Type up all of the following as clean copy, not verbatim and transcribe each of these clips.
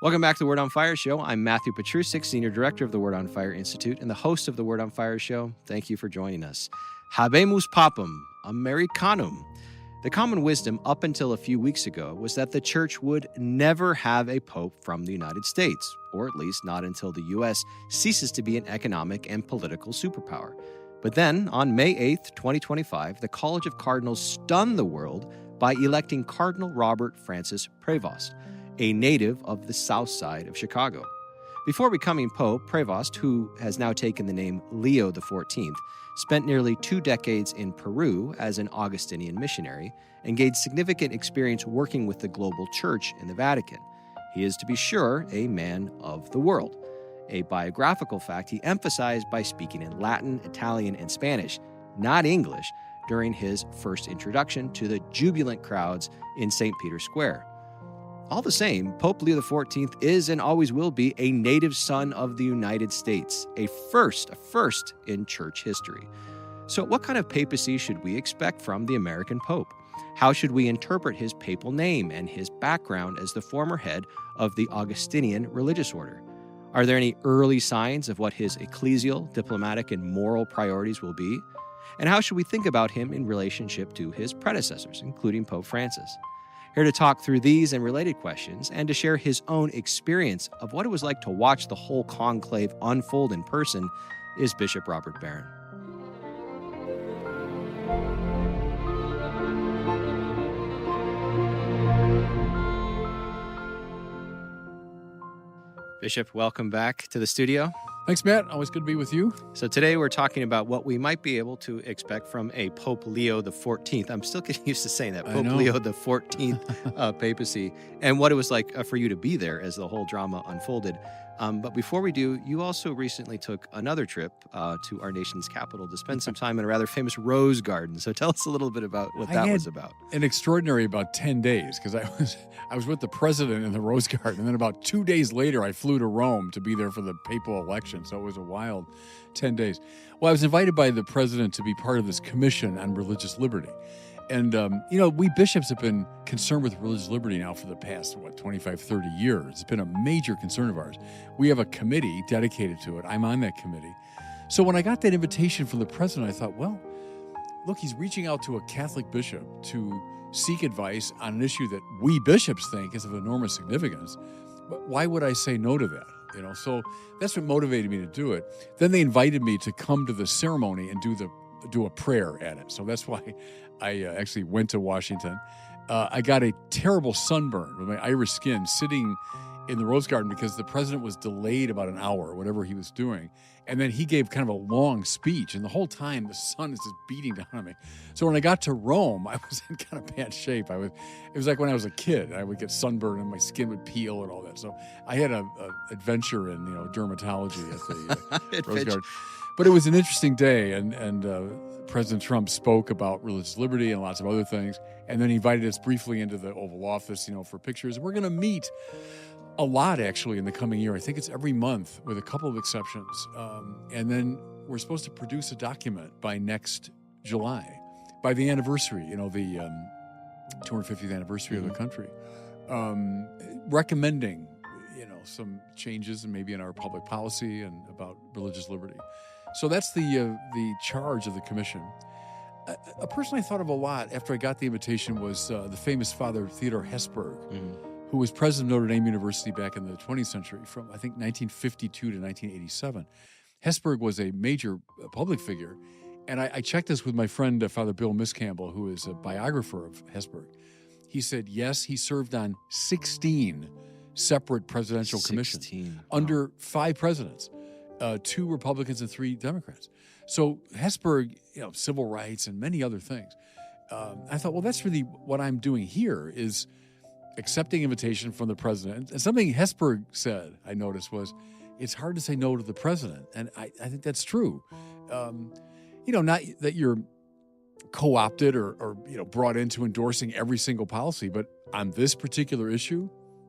Welcome back to the Word on Fire Show. I'm Matthew Petrusek, Senior Director of the Word on Fire Institute and the host of the Word on Fire Show. Thank you for joining us. Habemus Papam Americanum. The common wisdom up until a few weeks ago was that the Church would never have a pope from the United States, or at least not until the U.S. ceases to be an economic and political superpower. But then, on May 8th, 2025, the College of Cardinals stunned the world by electing Cardinal Robert Francis Prevost, a native of the south side of Chicago. Before becoming Pope, Prevost, who has now taken the name Leo XIV, spent nearly 2 decades in Peru as an Augustinian missionary and gained significant experience working with the global church in the Vatican. He is, to be sure, a man of the world. A biographical fact he emphasized by speaking in Latin, Italian, and Spanish, not English, during his first introduction to the jubilant crowds in St. Peter's Square. All the same, Pope Leo XIV is and always will be a native son of the United States, a first in church history. So what kind of papacy should we expect from the American Pope? How should we interpret his papal name and his background as the former head of the Augustinian religious order? Are there any early signs of what his ecclesial, diplomatic, and moral priorities will be? And how should we think about him in relationship to his predecessors, including Pope Francis? Here to talk through these and related questions and to share his own experience of what it was like to watch the whole conclave unfold in person is Bishop Robert Barron. Bishop, welcome back to the studio. Thanks, Matt. Always good to be with you. So today we're talking about what we might be able to expect from a Pope Leo XIV. I'm still getting used to saying that, Pope Leo XIV papacy, and what it was like for you to be there as the whole drama unfolded. But before we do, you also recently took another trip to our nation's capital to spend some time in a rather famous rose garden. So tell us a little bit about what that was about. An extraordinary about 10 days, because I was with the president in the rose garden, and then about 2 days later, I flew to Rome to be there for the papal election. So it was a wild 10 days. Well, I was invited by the president to be part of this commission on religious liberty. And, we bishops have been concerned with religious liberty now for the past, 25, 30 years. It's been a major concern of ours. We have a committee dedicated to it. I'm on that committee. So when I got that invitation from the president, I thought, well, look, he's reaching out to a Catholic bishop to seek advice on an issue that we bishops think is of enormous significance. But why would I say no to that? So that's what motivated me to do it. Then they invited me to come to the ceremony and do a prayer at it. So that's why I actually went to Washington. I got a terrible sunburn with my Irish skin sitting in the rose garden because the president was delayed about an hour, whatever he was doing. And then he gave kind of a long speech, and the whole time the sun is just beating down on me. So when I got to Rome, I was in kind of bad shape. It was like when I was a kid. I would get sunburned and my skin would peel and all that. So I had an adventure in dermatology at the rose garden. But it was an interesting day, and President Trump spoke about religious liberty and lots of other things, and then he invited us briefly into the Oval Office, for pictures. And we're going to meet a lot, actually, in the coming year. I think it's every month, with a couple of exceptions. And then we're supposed to produce a document by next July, by the anniversary, the 250th anniversary of the country, recommending, some changes and maybe in our public policy and about religious liberty. So that's the charge of the commission. A person I thought of a lot after I got the invitation was the famous Father Theodore Hesburgh, who was president of Notre Dame University back in the 20th century from, I think, 1952 to 1987. Hesburgh was a major public figure, and I checked this with my friend, Father Bill Miscampbell, who is a biographer of Hesburgh. He said, yes, he served on 16 separate presidential commissions under 5 presidents. 2 Republicans and 3 Democrats. So Hesburgh, civil rights and many other things. I thought, well, that's really what I'm doing here is accepting invitation from the president. And something Hesburgh said, I noticed, was it's hard to say no to the president. And I think that's true. Not that you're co-opted or brought into endorsing every single policy, but on this particular issue,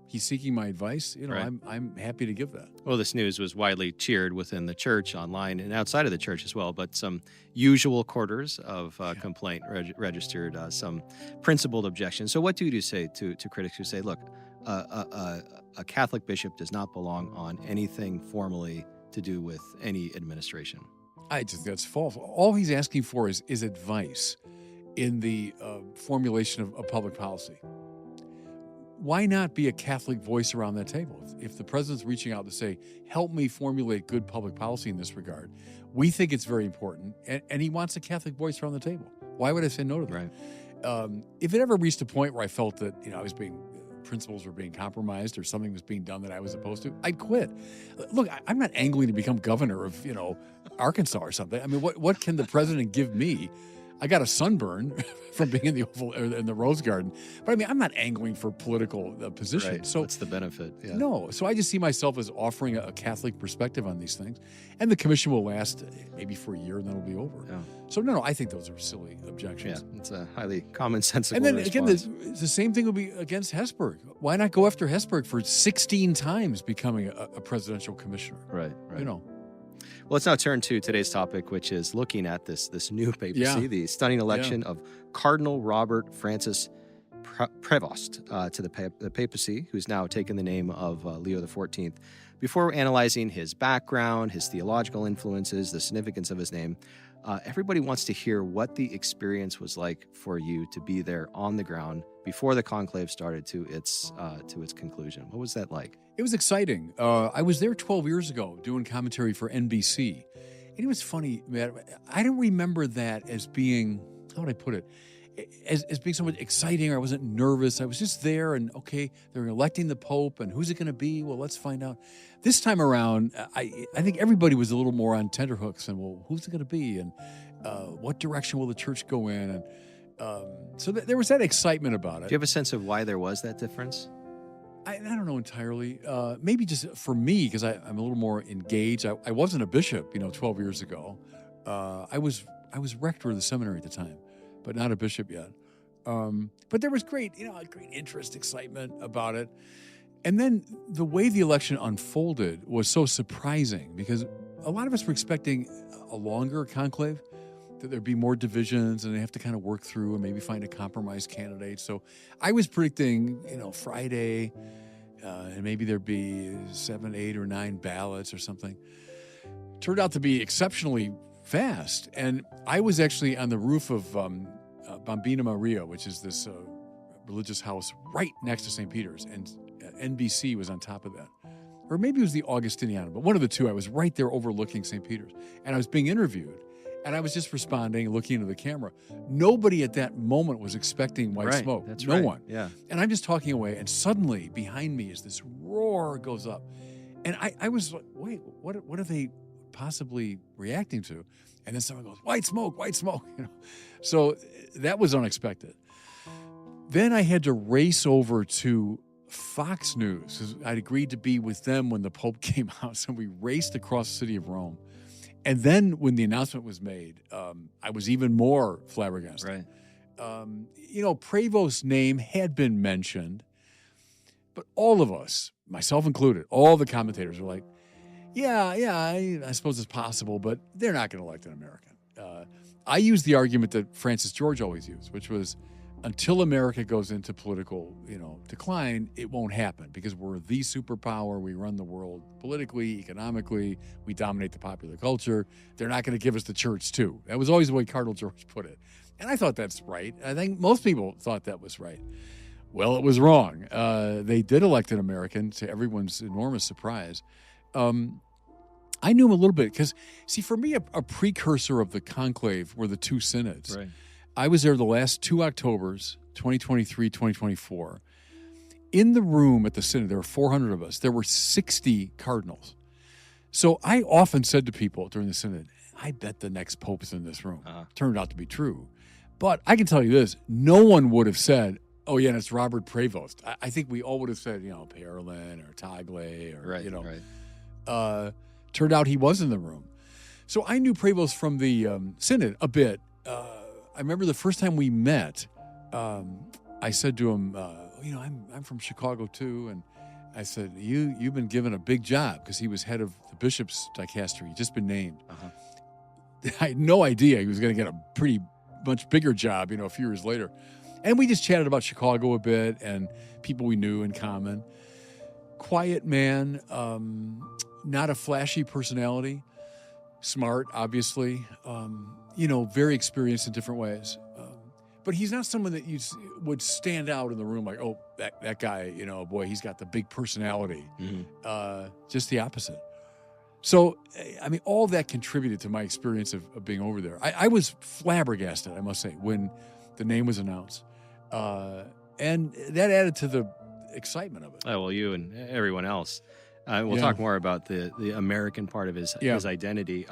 he's seeking my advice, Right. I'm happy to give that. Well, this news was widely cheered within the church, online, and outside of the church as well. But some usual quarters of complaint registered some principled objections. So, what do you say to critics who say, "Look, a Catholic bishop does not belong on anything formally to do with any administration"? I just think that's false. All he's asking for is advice in the formulation of public policy. Why not be a Catholic voice around that table? If the president's reaching out to say, help me formulate good public policy in this regard, we think it's very important, and he wants a Catholic voice around the table. Why would I say no to that? Right. If it ever reached a point where I felt that principles were being compromised or something was being done that I was opposed to, I'd quit. Look, I'm not angling to become governor of Arkansas or something. I mean, what can the president give me? I got a sunburn from being in the Oval or in the Rose Garden, but I mean, I'm not angling for political position. Right. So what's the benefit? Yeah. No. So I just see myself as offering a Catholic perspective on these things, and the commission will last maybe for a year, and then it'll be over. Yeah. So no, I think those are silly objections. Yeah, it's a highly commonsensical And then response. again, the same thing would be against Hesburgh. Why not go after Hesburgh for 16 times becoming a presidential commissioner? Right. Well, let's now turn to today's topic, which is looking at this new papacy, the stunning election of Cardinal Robert Francis Prevost to the papacy, who's now taken the name of Leo XIV. Before analyzing his background, his theological influences, the significance of his name, everybody wants to hear what the experience was like for you to be there on the ground before the conclave started to its conclusion. What was that like? it was exciting. I was there 12 years ago doing commentary for NBC. And it was funny, man. I don't remember that as being, how would I put it, as being somewhat exciting, or I wasn't nervous. I was just there, and okay, they're electing the Pope, and who's it going to be? Well, let's find out. This time around, I think everybody was a little more on tenterhooks, and well, who's it going to be, and what direction will the church go in? And so there was that excitement about it. Do you have a sense of why there was that difference? I don't know entirely. Maybe just for me, because I'm a little more engaged. I wasn't a bishop, 12 years ago. I was rector of the seminary at the time, but not a bishop yet. But there was great interest, excitement about it. And then the way the election unfolded was so surprising, because a lot of us were expecting a longer conclave, that there'd be more divisions and they have to kind of work through and maybe find a compromise candidate. So I was predicting, Friday, and maybe there'd be 7, 8, or 9 ballots or something. Turned out to be exceptionally fast. And I was actually on the roof of Bambina Maria, which is this religious house right next to St. Peter's. And NBC was on top of that. Or maybe it was the Augustinian, but one of the two. I was right there overlooking St. Peter's. And I was being interviewed. And I was just responding, looking into the camera. Nobody at that moment was expecting white smoke. That's no right. one. Yeah. And I'm just talking away, and suddenly behind me is this roar goes up. And I was like, wait, what are they possibly reacting to? And then someone goes, white smoke. So that was unexpected. Then I had to race over to Fox News, because I'd agreed to be with them when the Pope came out. So we raced across the city of Rome. And then when the announcement was made, I was even more flabbergasted. Right. Prevost's name had been mentioned, but all of us, myself included, all the commentators were like, I suppose it's possible, but they're not going to elect an American. I used the argument that Francis George always used, which was, until America goes into political, decline, it won't happen, because we're the superpower. We run the world politically, economically. We dominate the popular culture. They're not going to give us the church too. That was always the way Cardinal George put it. And I thought that's right. I think most people thought that was right. Well, it was wrong. They did elect an American, to everyone's enormous surprise. I knew him a little bit because, see, for me, a precursor of the conclave were the two synods. Right. I was there the last 2 Octobers, 2023, 2024. In the room at the synod, there were 400 of us. There were 60 cardinals. So I often said to people during the synod, I bet the next pope is in this room. Turned out to be true. But I can tell you this, no one would have said, oh, yeah, and it's Robert Prevost. I think we all would have said, Parolin or Tagle or, turned out he was in the room. So I knew Prevost from the synod a bit. I remember the first time we met, I said to him, I'm from Chicago too, and I said, you've been given a big job, because he was head of the bishop's dicastery. He'd just been named. I had no idea he was going to get a pretty much bigger job, a few years later. And we just chatted about Chicago a bit and people we knew in common. Quiet man, not a flashy personality, smart, obviously, very experienced in different ways. But he's not someone that you would stand out in the room like, oh, that guy, boy, he's got the big personality. Just the opposite. So, all that contributed to my experience of being over there. I was flabbergasted, I must say, when the name was announced. And that added to the excitement of it. Oh, well, you and everyone else. We'll talk more about the American part of his identity.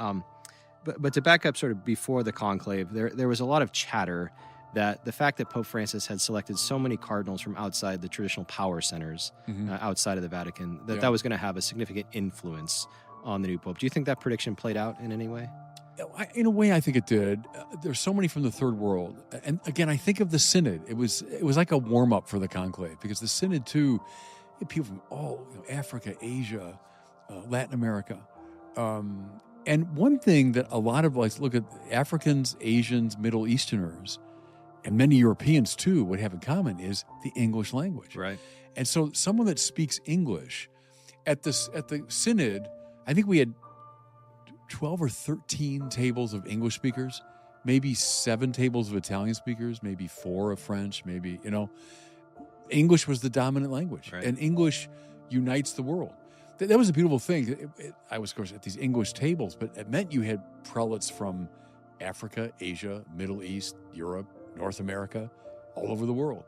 But to back up sort of before the conclave, there was a lot of chatter that the fact that Pope Francis had selected so many cardinals from outside the traditional power centers, outside of the Vatican, that was going to have a significant influence on the new pope. Do you think that prediction played out in any way? In a way, I think it did. There's so many from the Third World. And again, I think of the Synod. It was like a warm-up for the conclave, because the Synod, too, people from all Africa, Asia, Latin America. And one thing that a lot of, look at Africans, Asians, Middle Easterners, and many Europeans, too, would have in common is the English language. Right. And so someone that speaks English, at the Synod, I think we had 12 or 13 tables of English speakers, maybe 7 tables of Italian speakers, maybe 4 of French, maybe, English was the dominant language. Right. And English unites the world. That was a beautiful thing. I was, of course, at these English tables, but it meant you had prelates from Africa, Asia, Middle East, Europe, North America, all over the world.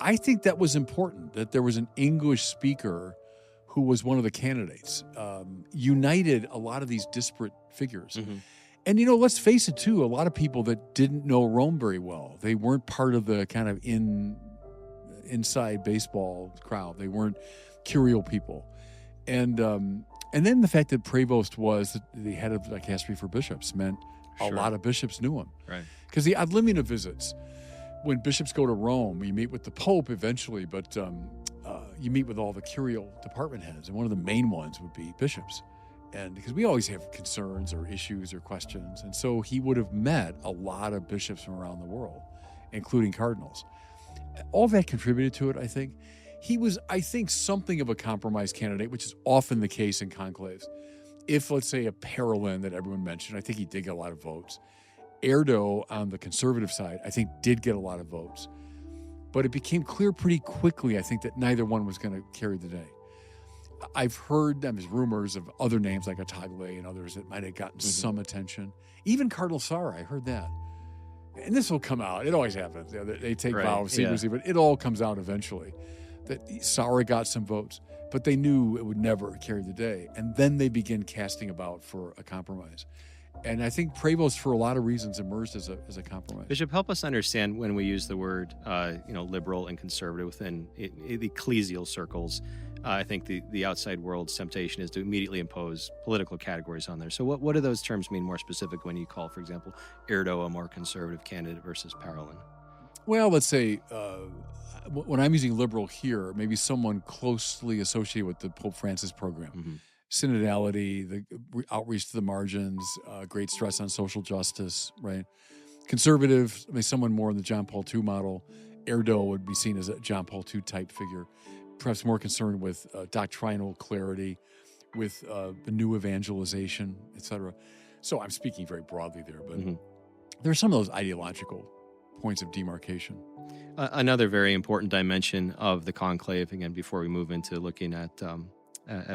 I think that was important, that there was an English speaker who was one of the candidates, united a lot of these disparate figures. And, let's face it, too, a lot of people that didn't know Rome very well, they weren't part of the kind of inside baseball crowd. They weren't curial people. And then the fact that Prevost was the head of the dicastery for bishops meant a lot of bishops knew him. Right. Because the ad limina visits, when bishops go to Rome, you meet with the Pope eventually, but you meet with all the curial department heads, and one of the main ones would be bishops. And because we always have concerns or issues or questions, and so he would have met a lot of bishops from around the world, including cardinals. All that contributed to it, I think. He was, I think, something of a compromise candidate, which is often the case in conclaves. If, let's say, a Parolin that everyone mentioned, I think he did get a lot of votes. Erdo, on the conservative side, I think did get a lot of votes. But it became clear pretty quickly, I think, that neither one was going to carry the day. I've heard there's rumors of other names like Tagle and others that might have gotten some attention. Even Cardinal Sarah, I heard that. And this will come out. It always happens. They take vows secrecy, but it all comes out eventually. That Sarah got some votes, but they knew it would never carry the day. And then they begin casting about for a compromise. And I think Prevost, for a lot of reasons, emerged as a compromise. Bishop, help us understand when we use the word, liberal and conservative within the ecclesial circles. I think the outside world's temptation is to immediately impose political categories on there. So what do those terms mean more specific when you call, for example, Erdo a more conservative candidate versus Parolin? Well, let's say when I'm using liberal here, maybe someone closely associated with the Pope Francis program. Synodality, the outreach to the margins, great stress on social justice, right? Conservative, someone more in the John Paul II model. Erdo would be seen as a John Paul II type figure, perhaps more concerned with doctrinal clarity, with the new evangelization, etc. So I'm speaking very broadly there, but there are some of those ideological points of demarcation. Another very important dimension of the conclave, again, before we move into looking at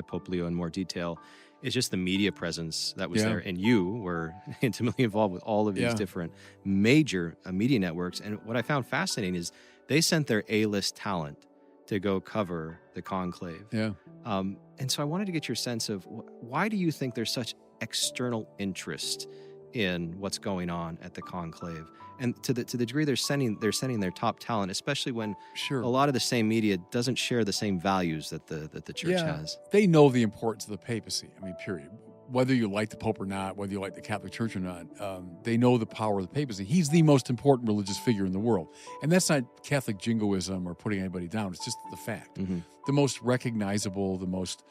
Pope Leo in more detail, is just the media presence that was there. And you were intimately involved with all of these different major media networks. And what I found fascinating is they sent their A-list talent to go cover the conclave. And so I wanted to get your sense of why do you think there's such external interest in what's going on at the conclave, and to the degree they're sending their top talent, especially when a lot of the same media doesn't share the same values that the church has. They know the importance of the papacy. Period. whether you like the Pope or not, whether you like the Catholic Church or not, they know the power of the papacy. He's the most important religious figure in the world. And that's not Catholic jingoism or putting anybody down. It's just the fact. Mm-hmm. The most recognizable, the most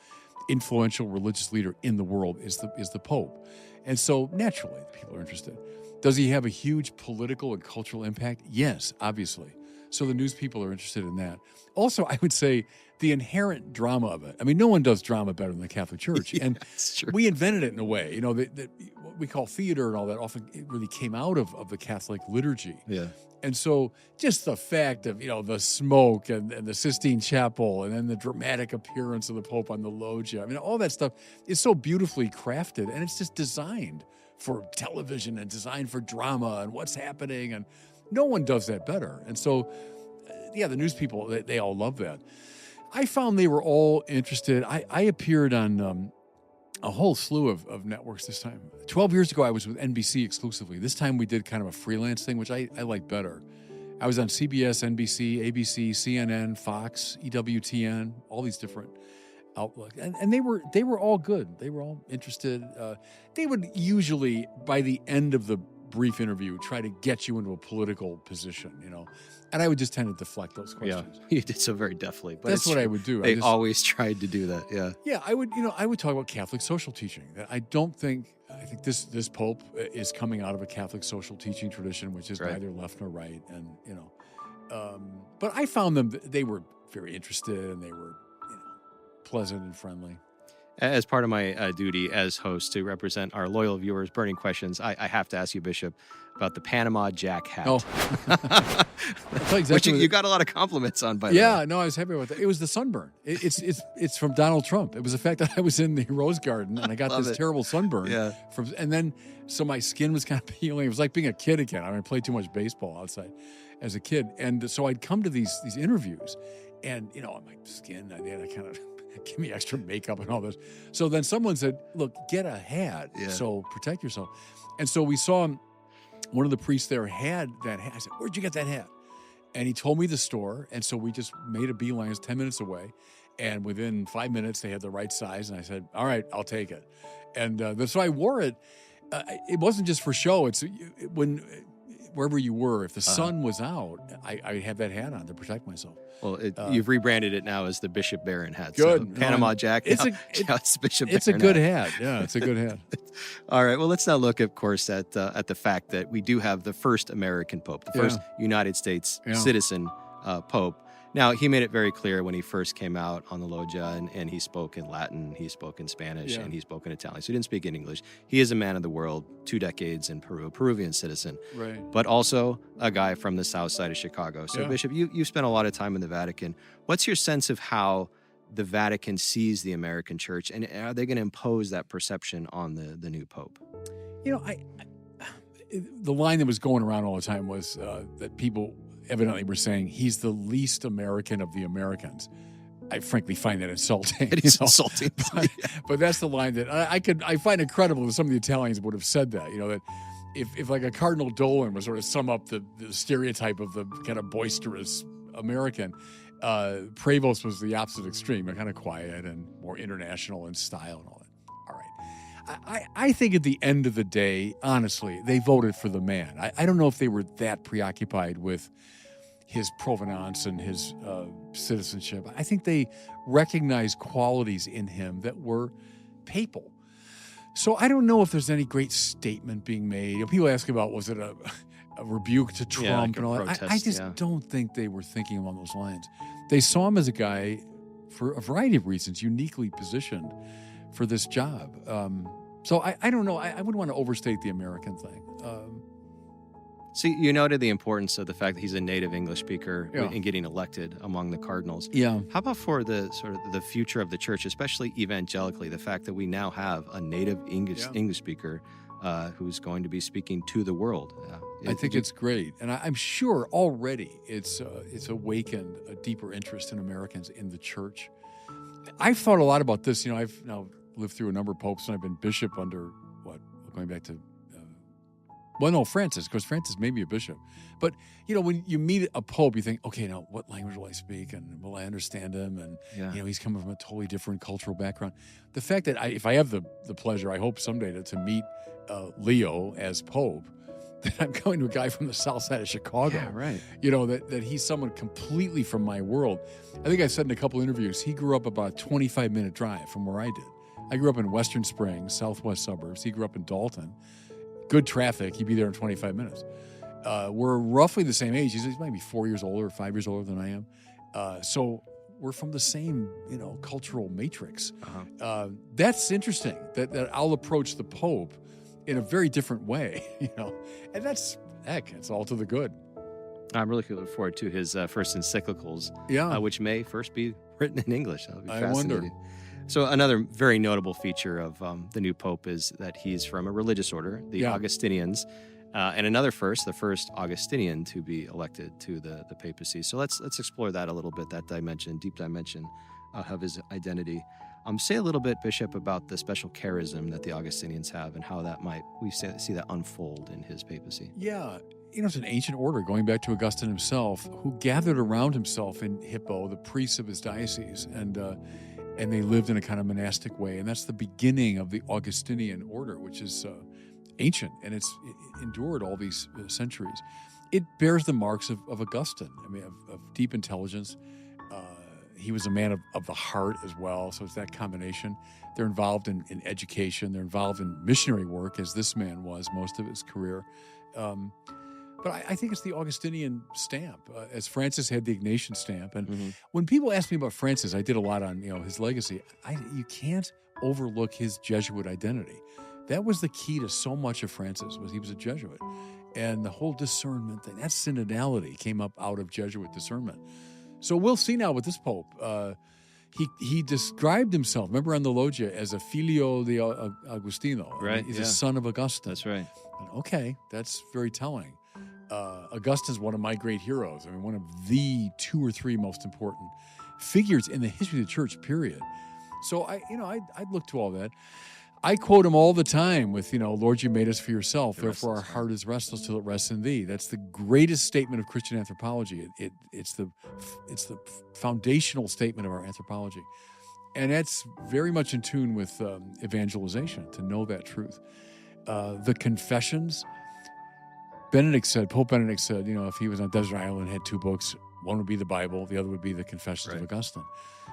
influential religious leader in the world is the Pope. And so naturally, people are interested. Does he have a huge political and cultural impact? Yes, obviously. So the news people are interested in that. Also, I would say the inherent drama of it. I mean, no one does drama better than the Catholic Church. Yeah, and that's true. we invented it in a way. You know, that what we call theater and all that often it really came out of the Catholic liturgy. Yeah. And so just the fact of, the smoke and the Sistine Chapel and then the dramatic appearance of the Pope on the loggia. I mean, all that stuff is so beautifully crafted, and it's just designed for television and designed for drama and what's happening. And no one does that better. And so, the news people, they all love that. I found they were all interested. I appeared on a whole slew of networks this time. 12 years ago, I was with NBC exclusively. This time we did kind of a freelance thing, which I like better. I was on CBS, NBC, ABC, CNN, Fox, EWTN, all these different outlooks. And they were all good. They were all interested. They would usually, by the end of the brief interview, try to get you into a political position, And I would just tend to deflect those questions. Yeah, you did so very deftly. But that's what I would do. They always tried to do that. Yeah. Yeah, I would talk about Catholic social teaching. I think this Pope is coming out of a Catholic social teaching tradition, which is neither left nor right, and But I found they were very interested, and they were pleasant and friendly. As part of my duty as host to represent our loyal viewers, burning questions, I have to ask you, Bishop, about the Panama Jack hat. Oh. Exactly which you got a lot of compliments on, by the way. Yeah, no, I was happy about that. It was the sunburn. It's from Donald Trump. It was the fact that I was in the Rose Garden and I got this terrible sunburn. Yeah. So my skin was kind of peeling. It was like being a kid again. I played too much baseball outside as a kid. And so I'd come to these interviews and, my skin, I kind of give me extra makeup and all this. So then someone said, look, get a hat. Yeah. So protect yourself. And so we saw one of the priests there had that hat. I said, where'd you get that hat? And he told me the store. And so we just made a beeline. It was 10 minutes away. And within 5 minutes, they had the right size. And I said, all right, I'll take it. And so I wore it. It wasn't just for show. It's wherever you were, if the sun was out, I had that hat on to protect myself. Well, you've rebranded it now as the Bishop Barron hat. Good. So Panama Jack. It's it's Bishop It's Barron a good hat. Yeah, it's a good hat. All right. Well, let's now look, of course, at the fact that we do have the first American Pope, the first United States citizen Pope. Now, he made it very clear when he first came out on the loggia, and he spoke in Latin, he spoke in Spanish, and he spoke in Italian. So he didn't speak in English. He is a man of the world, 2 decades in Peru, a Peruvian citizen, but also a guy from the south side of Chicago. So, Bishop, you spent a lot of time in the Vatican. What's your sense of how the Vatican sees the American church, and are they going to impose that perception on the new Pope? The line that was going around all the time was that people evidently were saying he's the least American of the Americans. I frankly find that insulting. It is insulting. But that's the line that I find it credible that some of the Italians would have said that, that if like a Cardinal Dolan was sort of sum up the stereotype of the kind of boisterous American, Prevost was the opposite extreme, kind of quiet and more international in style and all that. All right. I think at the end of the day, honestly, they voted for the man. I don't know if they were that preoccupied with his provenance and his citizenship. I think they recognized qualities in him that were papal. So I don't know if there's any great statement being made. People ask about, was it a rebuke to Trump and all that? I just don't think they were thinking along those lines. They saw him as a guy, for a variety of reasons, uniquely positioned for this job. So I don't know. I wouldn't want to overstate the American thing. So you noted the importance of the fact that he's a native English speaker in getting elected among the cardinals. Yeah. How about for the sort of the future of the church, especially evangelically, the fact that we now have a native English speaker who's going to be speaking to the world? I think it's great, and I'm sure already it's awakened a deeper interest in Americans in the church. I've thought a lot about this. I've now lived through a number of popes, and I've been bishop under going back to Well, no, Francis, because Francis may be a bishop. But, when you meet a pope, you think, okay, now what language will I speak? And will I understand him? And, he's coming from a totally different cultural background. The fact that if I have the pleasure, I hope someday to meet Leo as pope, that I'm going to a guy from the south side of Chicago. Yeah, right. That he's someone completely from my world. I think I said in a couple interviews, he grew up about a 25-minute drive from where I did. I grew up in Western Springs, southwest suburbs. He grew up in Dalton. Good traffic. He'd be there in 25 minutes. We're roughly the same age. He's maybe 4 years older or 5 years older than I am. So we're from the same, cultural matrix. Uh-huh. That's interesting that I'll approach the Pope in a very different way, and that's, it's all to the good. I'm really looking forward to his first encyclicals, which may first be written in English. That'll be fascinating. I wonder. So another very notable feature of the new pope is that he's from a religious order, the Augustinians, and another first, the first Augustinian to be elected to the papacy. So let's explore that a little bit, that dimension, deep dimension of his identity. Say a little bit, Bishop, about the special charism that the Augustinians have and how that we see that unfold in his papacy. Yeah. It's an ancient order going back to Augustine himself, who gathered around himself in Hippo, the priests of his diocese, and they lived in a kind of monastic way. And that's the beginning of the Augustinian order, which is ancient, and it endured all these centuries. It bears the marks of Augustine, of deep intelligence. He was a man of the heart as well, so it's that combination. They're involved in education. They're involved in missionary work, as this man was most of his career. But I think it's the Augustinian stamp, as Francis had the Ignatian stamp. And when people ask me about Francis, I did a lot on his legacy. You can't overlook his Jesuit identity. That was the key to so much of Francis, was he was a Jesuit. And the whole discernment thing, that synodality came up out of Jesuit discernment. So we'll see now with this Pope. He described himself, remember on the Loggia, as a filio di Agostino. Right. He's a son of Augustine. That's right. Okay, that's very telling. Augustine's one of my great heroes. one of the 2 or 3 most important figures in the history of the church, period. So I'd look to all that. I quote him all the time with, Lord, you made us for yourself, therefore our heart is restless till it rests in thee. That's the greatest statement of Christian anthropology. It's the foundational statement of our anthropology. And that's very much in tune with evangelization, to know that truth. The confessions, Pope Benedict said, if he was on a desert island and had 2 books, one would be the Bible, the other would be the Confessions of Augustine.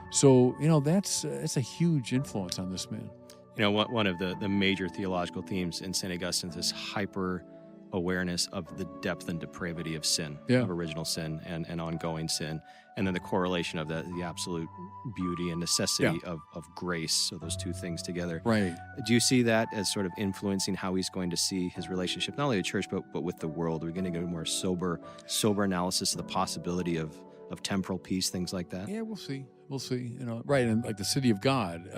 So, that's a huge influence on this man. One of the major theological themes in St. Augustine is this hyper awareness of the depth and depravity of sin, of original sin and ongoing sin, and then the correlation of the absolute beauty and necessity of grace, so those 2 things together. Right. Do you see that as sort of influencing how he's going to see his relationship, not only with the church, but with the world? Are we going to get a more sober analysis of the possibility of temporal peace, things like that? Yeah, we'll see. Right, and like the City of God.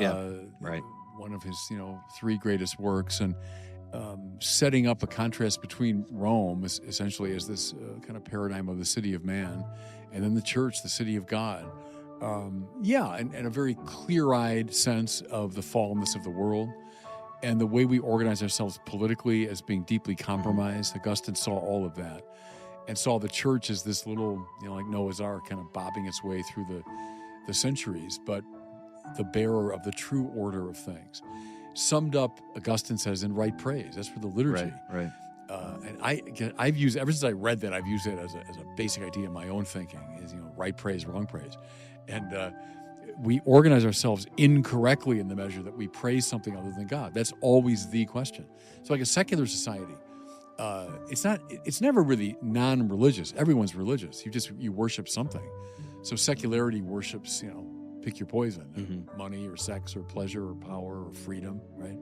Right. One of his, 3 greatest works, and setting up a contrast between Rome, essentially, as this kind of paradigm of the city of man, and then the church, the city of God. And a very clear-eyed sense of the fallenness of the world, and the way we organize ourselves politically as being deeply compromised. Augustine saw all of that, and saw the church as this little, like Noah's Ark, kind of bobbing its way through the centuries, but the bearer of the true order of things. Summed up, Augustine says, in right praise. That's for the liturgy. Right. And I've used, ever since I read that, I've used it as a basic idea in my own thinking, is, right praise, wrong praise. And we organize ourselves incorrectly in the measure that we praise something other than God. That's always the question. So like a secular society, it's never really non-religious. Everyone's religious. You worship something. So secularity worships, pick your poison, money or sex or pleasure or power or freedom, right?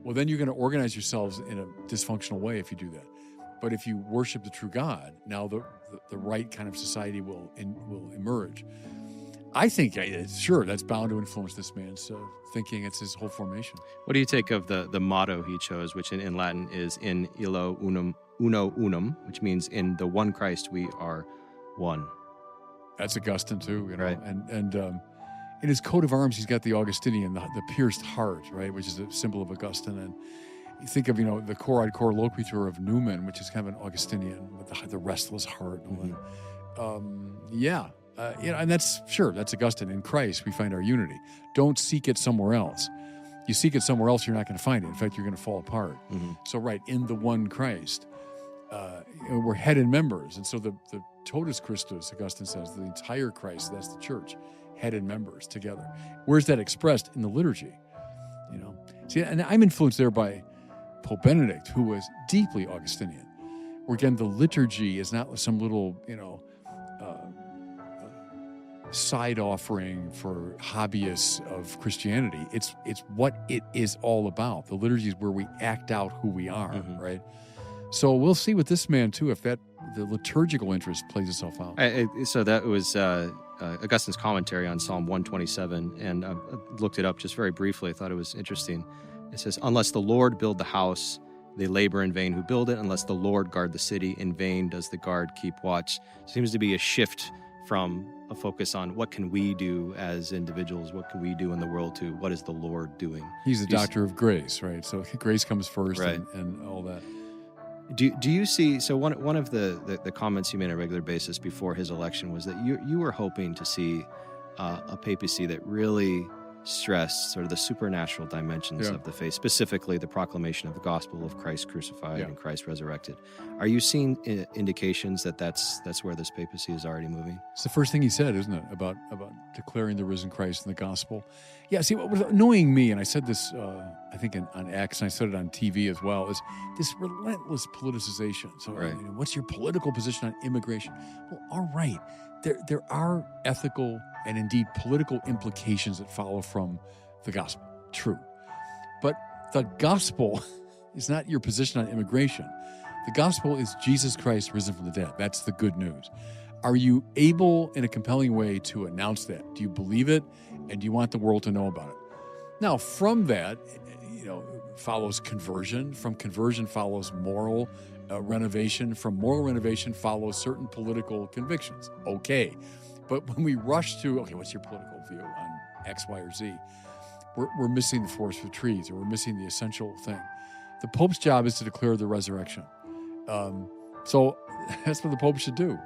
Well, then you're going to organize yourselves in a dysfunctional way if you do that. But if you worship the true God, now the right kind of society will emerge. I think, sure, that's bound to influence this man's thinking. It's his whole formation. What do you take of the motto he chose, which in Latin is in illo uno unum, which means in the one Christ we are one? That's Augustine too, Right. And in his coat of arms, he's got the Augustinian, the pierced heart, right, which is a symbol of Augustine. You think of, the cor ad cor loquitur of Newman, which is kind of an Augustinian with the restless heart. And that's Augustine. In Christ, we find our unity. Don't seek it somewhere else. You seek it somewhere else, you're not going to find it. In fact, you're going to fall apart. So, in the one Christ, we're head and members. And so the totus Christus, Augustine says, the entire Christ, that's the church, head and members together. Where's that expressed? In the liturgy. See, and I'm influenced there by Pope Benedict, who was deeply Augustinian. Where again, the liturgy is not some little, side offering for hobbyists of Christianity. It's what it is all about. The liturgy is where we act out who we are, right? So we'll see with this man too if the liturgical interest plays itself out. So that was Augustine's commentary on Psalm 127, and I looked it up just very briefly. I thought it was interesting. It says, "Unless the Lord build the house, they labor in vain who build it. Unless the Lord guard the city, in vain does the guard keep watch." Seems to be a shift from a focus on what can we do as individuals, what can we do in the world, to what is the Lord doing. He's the doctor of grace, right? So grace comes first, right, and all that. Do you see, so one of the comments you made on a regular basis before his election was that you were hoping to see a papacy that really stressed sort of the supernatural dimensions of the faith, specifically the proclamation of the gospel of Christ crucified and Christ resurrected. Are you seeing indications that that's where this papacy is already moving? It's the first thing he said, isn't it, about declaring the risen Christ in the gospel? Yeah, see, what was annoying me, and I said this, I think on X, and I said it on TV as well, is this relentless politicization. So, what's your political position on immigration? Well, all right, there are ethical and indeed political implications that follow from the gospel. True. But the gospel is not your position on immigration. The gospel is Jesus Christ risen from the dead. That's the good news. Are you able in a compelling way to announce that? Do you believe it? And do you want the world to know about it? Now, from that, follows conversion. From conversion follows moral renovation. From moral renovation follows certain political convictions. Okay. But when we rush to, what's your political view on X, Y, or Z? We're missing the forest for trees, or we're missing the essential thing. The Pope's job is to declare the resurrection. So that's what the Pope should do,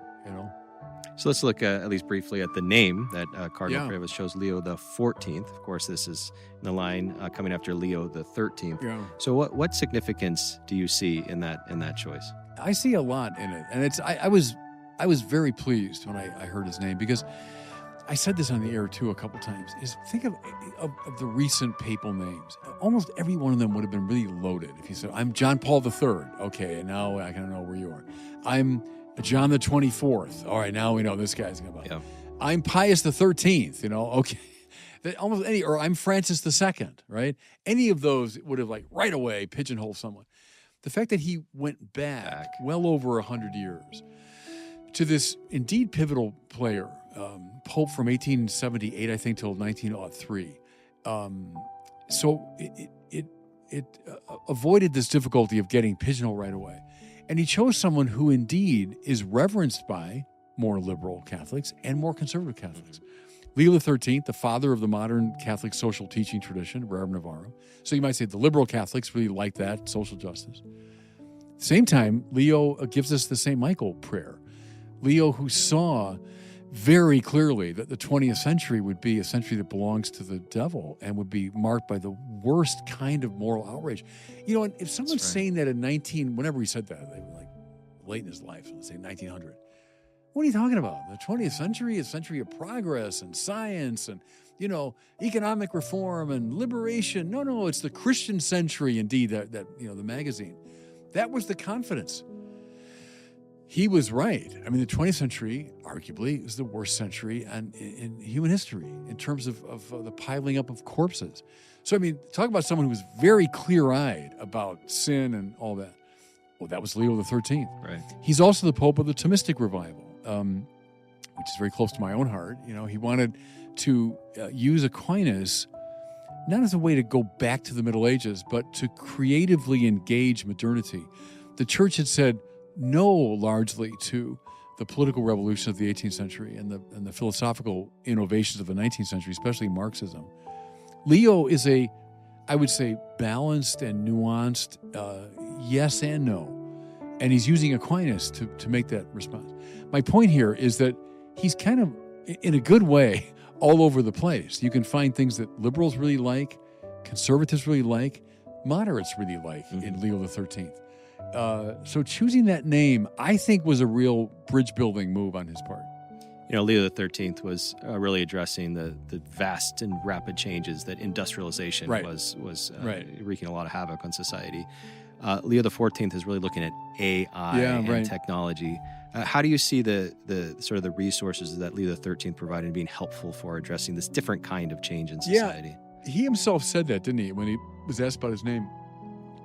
So let's look at least briefly at the name that Cardinal Prevost chose, Leo XIV. Of course, this is in the line coming after Leo XIII. Yeah. So what significance do you see in that choice? I see a lot in it, and I was very pleased when I heard his name, because I said this on the air too a couple times, is think of the recent papal names. Almost every one of them would have been really loaded. If you said, I'm John Paul III, okay, and now I kind of know where you are. I'm John the 24th. All right, now we know this guy's about. Yeah. I'm Pius the 13th, okay. Almost any, or I'm Francis II, right? Any of those would have right away pigeonholed someone. The fact that he went back well over 100 years to this indeed pivotal player, Pope from 1878, I think, till 1903. So it avoided this difficulty of getting pigeonholed right away. And he chose someone who indeed is reverenced by more liberal Catholics and more conservative Catholics. Leo XIII, the father of the modern Catholic social teaching tradition, Rerum Novarum. So you might say the liberal Catholics really like that, social justice. At the same time, Leo gives us the St. Michael prayer. Leo, who saw very clearly that the 20th century would be a century that belongs to the devil and would be marked by the worst kind of moral outrage. And if someone's saying that in whenever he said that, they were late in his life, let's say 1900. What are you talking about? The 20th century is a century of progress and science and, economic reform and liberation. No, it's the Christian century, indeed, that the magazine. That was the confidence. He was right. I mean, the 20th century, arguably, is the worst century in human history in terms of the piling up of corpses. So, talk about someone who was very clear-eyed about sin and all that. Well, that was Leo XIII. Right. He's also the Pope of the Thomistic revival, which is very close to my own heart. He wanted to use Aquinas not as a way to go back to the Middle Ages, but to creatively engage modernity. The Church had said no largely to the political revolution of the 18th century and the philosophical innovations of the 19th century, especially Marxism. Leo is I would say, balanced and nuanced yes and no. And he's using Aquinas to make that response. My point here is that he's kind of, in a good way, all over the place. You can find things that liberals really like, conservatives really like, moderates really like in Leo XIII. So choosing that name, I think, was a real bridge-building move on his part. Leo XIII was really addressing the vast and rapid changes that industrialization was wreaking a lot of havoc on society. Leo XIV is really looking at AI and technology. How do you see the sort of the resources that Leo XIII provided being helpful for addressing this different kind of change in society? Yeah, he himself said that, didn't he, when he was asked about his name?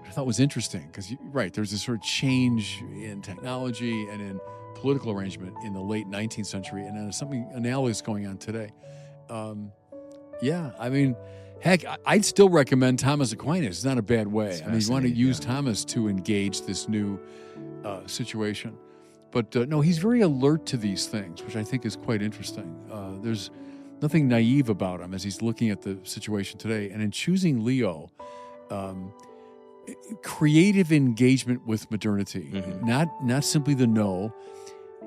I thought it was interesting because, there's this sort of change in technology and in political arrangement in the late 19th century, and then something analogous going on today. Heck, I'd still recommend Thomas Aquinas. It's not a bad way. You want to use Thomas to engage this new situation. But no, he's very alert to these things, which I think is quite interesting. There's nothing naive about him as he's looking at the situation today. And in choosing Leo, creative engagement with modernity, not simply the no,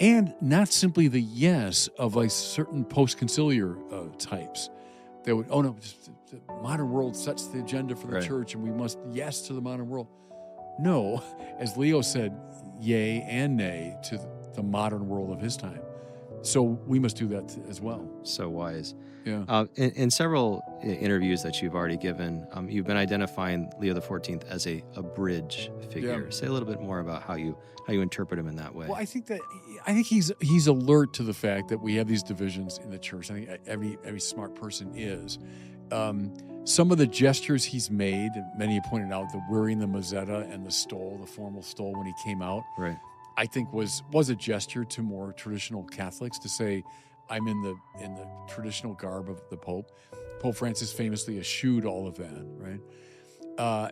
and not simply the yes of like certain post-conciliar types. They would, the modern world sets the agenda for the church and we must yes to the modern world. No, as Leo said, yea and nay to the modern world of his time. So we must do that as well. So wise. Yeah. In several interviews that you've already given, you've been identifying Leo XIV as a bridge figure. Yeah. Say a little bit more about how you interpret him in that way. Well, I think he's alert to the fact that we have these divisions in the church. I think every smart person is. Some of the gestures he's made, many have pointed out, the wearing the mozzetta and the stole, the formal stole when he came out, I think was a gesture to more traditional Catholics to say, I'm in the traditional garb of the Pope. Pope Francis famously eschewed all of that, right?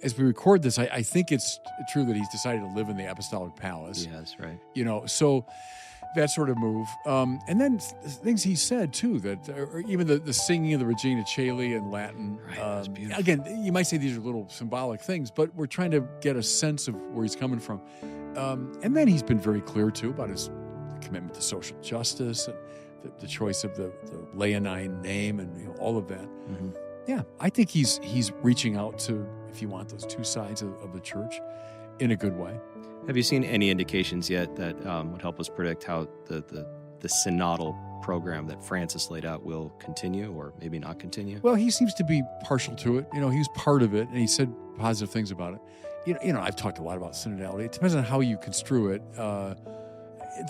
As we record this, I think it's true that he's decided to live in the apostolic palace. He has, right. So that sort of move. And then things he said, too, that or even the singing of the Regina Caeli in Latin. Right, again, you might say these are little symbolic things, but we're trying to get a sense of where he's coming from. And then he's been very clear, too, about his commitment to social justice and the choice of the Leonine name and all of that. Mm-hmm. Yeah, I think he's reaching out to, if you want, those two sides of the church in a good way. Have you seen any indications yet that would help us predict how the synodal program that Francis laid out will continue or maybe not continue? Well, he seems to be partial to it. He was part of it, and he said positive things about it. I've talked a lot about synodality. It depends on how you construe it.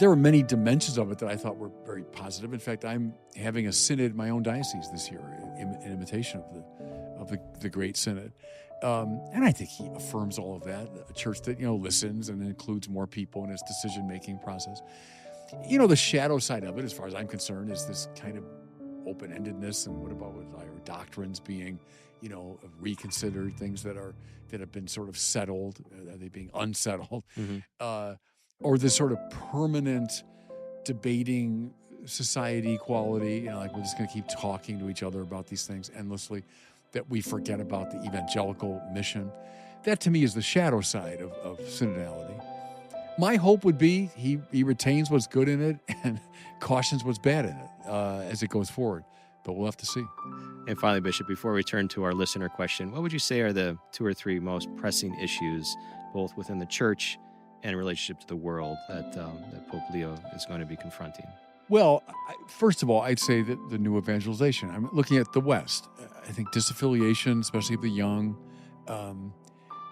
There were many dimensions of it that I thought were very positive. In fact, I'm having a synod in my own diocese this year in imitation of the Great Synod. And I think he affirms all of that. A church that, listens and includes more people in its decision-making process. The shadow side of it, as far as I'm concerned, is this kind of open-endedness. And what about our doctrines being, reconsidered, things that have been sort of settled? Are they being unsettled? Mm-hmm. Or this sort of permanent debating society equality, like we're just going to keep talking to each other about these things endlessly, that we forget about the evangelical mission. That, to me, is the shadow side of synodality. My hope would be he retains what's good in it and cautions what's bad in it as it goes forward. But we'll have to see. And finally, Bishop, before we turn to our listener question, what would you say are the 2 or 3 most pressing issues, both within the church and in relationship to the world, that Pope Leo is going to be confronting? Well, first of all, I'd say that the new evangelization. I'm looking at the West. I think disaffiliation, especially of the young,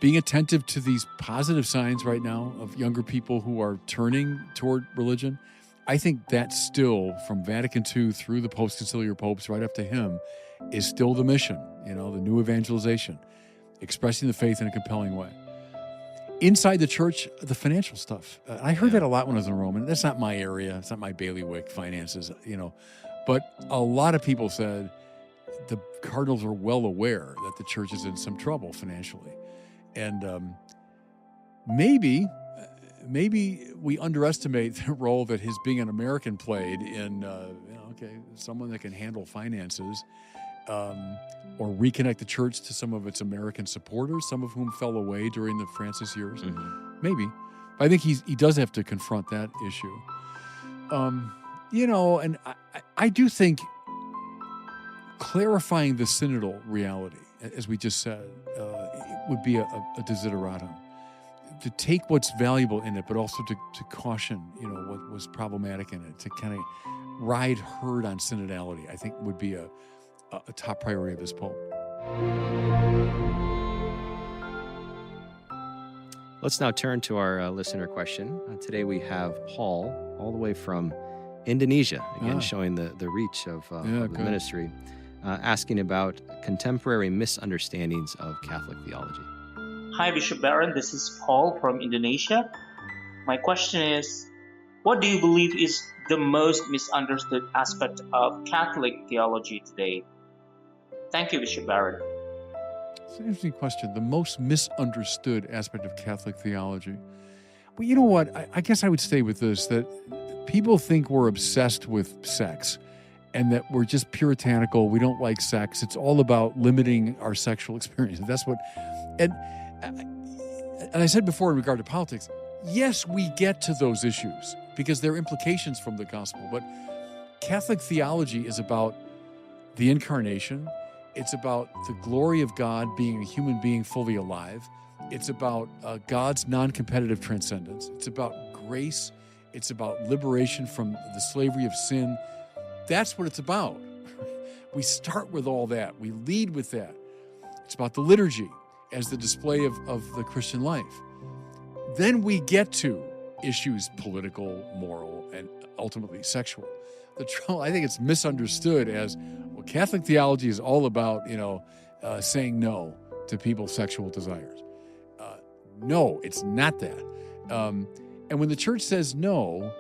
being attentive to these positive signs right now of younger people who are turning toward religion. I think that's still, from Vatican II through the post-conciliar popes right up to him, is still the mission, the new evangelization, expressing the faith in a compelling way. Inside the church, the financial stuff. I heard that a lot when I was in Rome, and that's not my area. It's not my bailiwick, finances, But a lot of people said the cardinals are well aware that the church is in some trouble financially. And maybe we underestimate the role that his being an American played in, someone that can handle finances or reconnect the church to some of its American supporters, some of whom fell away during the Francis years. Maybe. I think he does have to confront that issue. And I do think clarifying the synodal reality, as we just said, would be a desideratum. To take what's valuable in it, but also to caution, what was problematic in it, to kind of ride herd on synodality, I think would be a top priority of this Pope. Let's now turn to our listener question. Today we have Paul, all the way from Indonesia, again showing the reach of the ministry, asking about contemporary misunderstandings of Catholic theology. Hi, Bishop Barron. This is Paul from Indonesia. My question is, what do you believe is the most misunderstood aspect of Catholic theology today? Thank you, Bishop Barron. It's an interesting question. The most misunderstood aspect of Catholic theology. Well, you know what? I guess I would stay with this, that people think we're obsessed with sex and that we're just puritanical. We don't like sex. It's all about limiting our sexual experience. That's what... And I said before in regard to politics, yes, we get to those issues because they're implications from the gospel. But Catholic theology is about the incarnation. It's about the glory of God being a human being fully alive. It's about God's non-competitive transcendence. It's about grace. It's about liberation from the slavery of sin. That's what it's about. We start with all that. We lead with that. It's about the liturgy as the display of the Christian life. Then we get to issues political, moral, and ultimately sexual. The trouble, I think it's misunderstood as, well, Catholic theology is all about, saying no to people's sexual desires. No, it's not that. And when the church says no,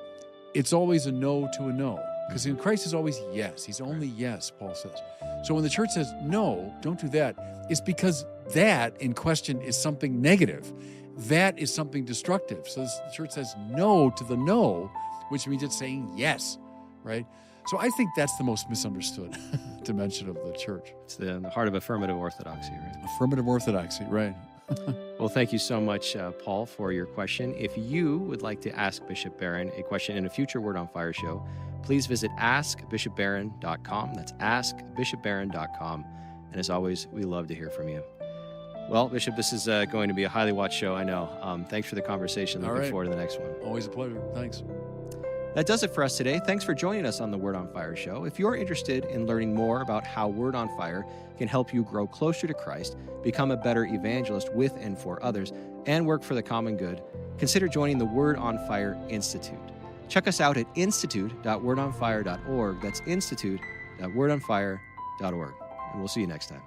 it's always a no to a no. Because in Christ is always yes. He's only yes, Paul says. So when the church says no, don't do that, it's because that in question is something negative. That is something destructive. So the church says no to the no, which means it's saying yes, right? So I think that's the most misunderstood dimension of the church. It's the heart of affirmative orthodoxy, right? Affirmative orthodoxy, right. Well, thank you so much, Paul, for your question. If you would like to ask Bishop Barron a question in a future Word on Fire show, please visit askbishopbarron.com. That's askbishopbarron.com. And as always, we love to hear from you. Well, Bishop, this is going to be a highly watched show, I know. Thanks for the conversation. Looking forward to the next one. Always a pleasure. Thanks. That does it for us today. Thanks for joining us on the Word on Fire show. If you're interested in learning more about how Word on Fire can help you grow closer to Christ, become a better evangelist with and for others, and work for the common good, consider joining the Word on Fire Institute. Check us out at institute.wordonfire.org. That's institute.wordonfire.org. And we'll see you next time.